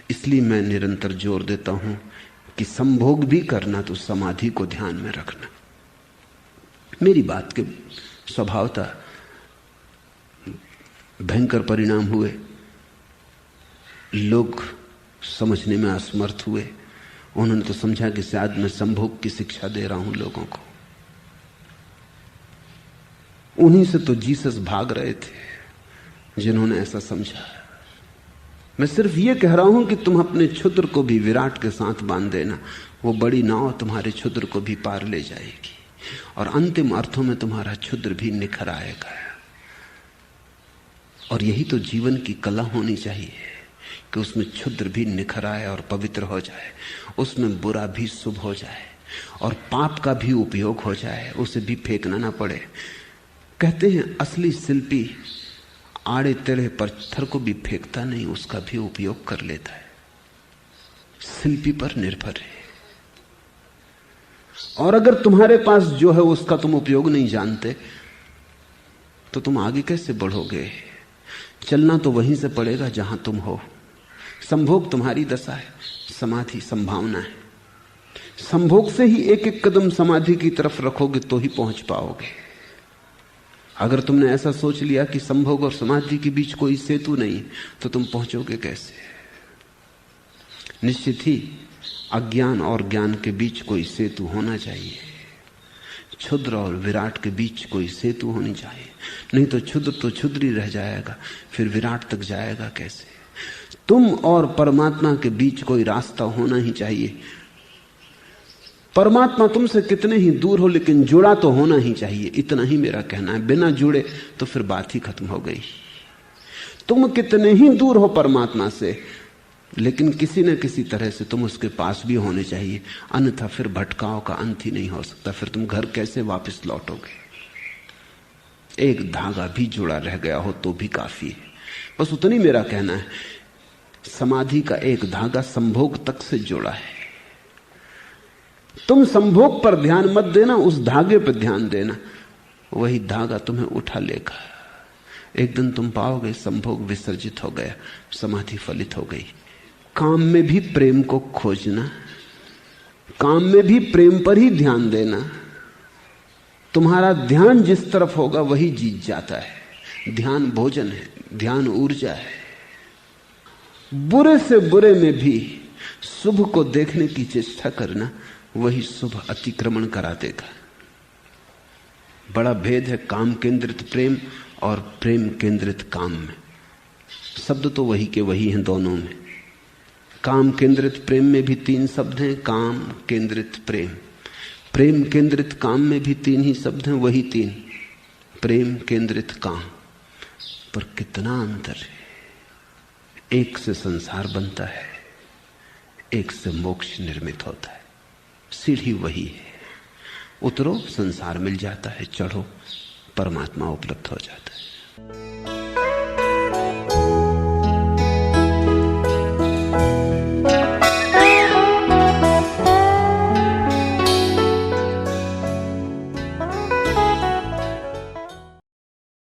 इसलिए मैं निरंतर जोर देता हूं कि संभोग भी करना तो समाधि को ध्यान में रखना। मेरी बात के स्वभावतः भयंकर परिणाम हुए, लोग समझने में असमर्थ हुए। उन्होंने तो समझा कि शायद मैं संभोग की शिक्षा दे रहा हूं लोगों को। उन्हीं से तो जीसस भाग रहे थे जिन्होंने ऐसा समझा। मैं सिर्फ ये कह रहा हूं कि तुम अपने क्षुद्र को भी विराट के साथ बांध देना, वो बड़ी नाव तुम्हारे क्षुद्र को भी पार ले जाएगी और अंतिम अर्थों में तुम्हारा क्षुद्र भी निखर आएगा। और यही तो जीवन की कला होनी चाहिए कि उसमें क्षुद्र भी निखर आए और पवित्र हो जाए, उसमें बुरा भी शुभ हो जाए और पाप का भी उपयोग हो जाए, उसे भी फेंकना ना पड़े। कहते हैं असली शिल्पी आड़े टेढ़े पत्थर को भी फेंकता नहीं, उसका भी उपयोग कर लेता है। शिल्पी पर निर्भर है। और अगर तुम्हारे पास जो है उसका तुम उपयोग नहीं जानते तो तुम आगे कैसे बढ़ोगे? चलना तो वहीं से पड़ेगा जहां तुम हो। संभोग तुम्हारी दशा है, समाधि संभावना है। संभोग से ही एक एक कदम समाधि की तरफ रखोगे तो ही पहुंच पाओगे। अगर तुमने ऐसा सोच लिया कि संभोग और समाधि के बीच कोई सेतु नहीं तो तुम पहुंचोगे कैसे? निश्चित ही अज्ञान और ज्ञान के बीच कोई सेतु होना चाहिए, क्षुद्र और विराट के बीच कोई सेतु होनी चाहिए। नहीं तो क्षुद्र तो क्षुद्र ही रह जाएगा, फिर विराट तक जाएगा कैसे? तुम और परमात्मा के बीच कोई रास्ता होना ही चाहिए। परमात्मा तुमसे कितने ही दूर हो लेकिन जुड़ा तो होना ही चाहिए, इतना ही मेरा कहना है। बिना जुड़े तो फिर बात ही खत्म हो गई। तुम कितने ही दूर हो परमात्मा से, लेकिन किसी न किसी तरह से तुम उसके पास भी होने चाहिए, अन्यथा फिर भटकाव का अंत ही नहीं हो सकता। फिर तुम घर कैसे वापस लौटोगे? एक धागा भी जुड़ा रह गया हो तो भी काफी है। बस उतनी मेरा कहना है। समाधि का एक धागा संभोग तक से जुड़ा है। तुम संभोग पर ध्यान मत देना, उस धागे पर ध्यान देना, वही धागा तुम्हें उठा लेगा। एक दिन तुम पाओगे संभोग विसर्जित हो गया, समाधि फलित हो गई। काम में भी प्रेम को खोजना, काम में भी प्रेम पर ही ध्यान देना। तुम्हारा ध्यान जिस तरफ होगा वही जीत जाता है। ध्यान भोजन है, ध्यान ऊर्जा है। बुरे से बुरे में भी शुभ को देखने की चेष्टा करना, वही शुभ अतिक्रमण करा देगा। बड़ा भेद है काम केंद्रित प्रेम और प्रेम केंद्रित काम में। शब्द तो वही के वही हैं दोनों में। काम केंद्रित प्रेम में भी 3 शब्द हैं, काम केंद्रित प्रेम। प्रेम केंद्रित काम में भी 3 ही शब्द हैं, वही 3, प्रेम केंद्रित काम। पर कितना अंतर है। एक से संसार बनता है, एक से मोक्ष निर्मित होता है। सीढ़ी वही है, उतरो संसार मिल जाता है, चढ़ो परमात्मा उपलब्ध हो जाता है।